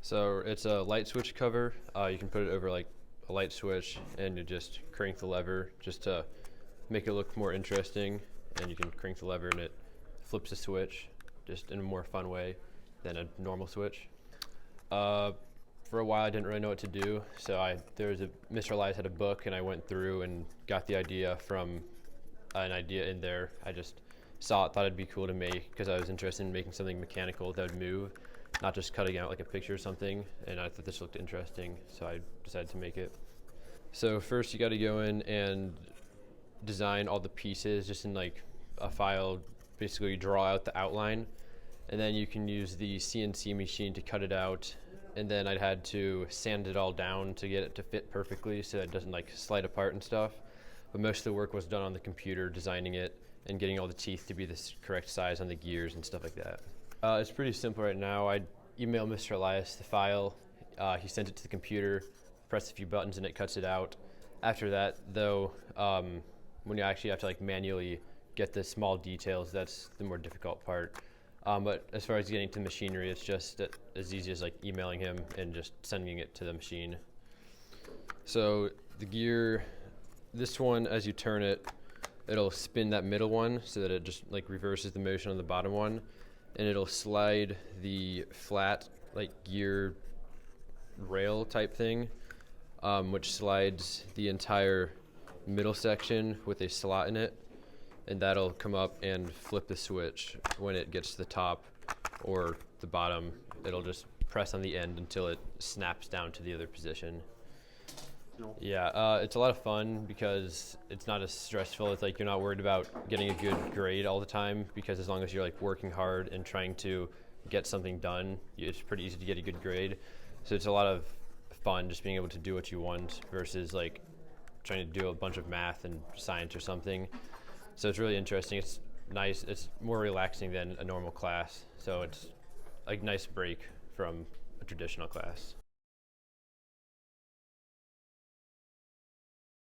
So it's a light switch cover. You can put it over like a light switch, and you just crank the lever just to make it look more interesting. And you can crank the lever, and it flips the switch just in a more fun way than a normal switch. For a while, I didn't really know what to do, so Mr. Elias had a book, and I went through and got the idea from an idea in there. I just saw it, thought it'd be cool to make because I was interested in making something mechanical that would move, not just cutting out like a picture or something, and I thought this looked interesting, so I decided to make it. So first you got to go in and design all the pieces just in like a file, basically draw out the outline, and then you can use the CNC machine to cut it out, and then I had to sand it all down to get it to fit perfectly so that it doesn't like slide apart and stuff. But most of the work was done on the computer, designing it and getting all the teeth to be the correct size on the gears and stuff like that. It's pretty simple right now. I emailed Mr. Elias the file. He sent it to the computer, pressed a few buttons, and it cuts it out. After that, though, when you actually have to like manually get the small details, that's the more difficult part. But as far as getting to machinery, it's just as easy as like emailing him and just sending it to the machine. So the gear, this one, as you turn it, it'll spin that middle one so that it just like reverses the motion on the bottom one, and it'll slide the flat like gear rail type thing, which slides the entire middle section with a slot in it, and that'll come up and flip the switch when it gets to the top or the bottom. It'll just press on the end until it snaps down to the other position. Yeah, it's a lot of fun because it's not as stressful. It's like you're not worried about getting a good grade all the time, because as long as you're like working hard and trying to get something done, it's pretty easy to get a good grade. So it's a lot of fun just being able to do what you want versus like trying to do a bunch of math and science or something. So it's really interesting. It's nice. It's more relaxing than a normal class. So it's a nice break from a traditional class.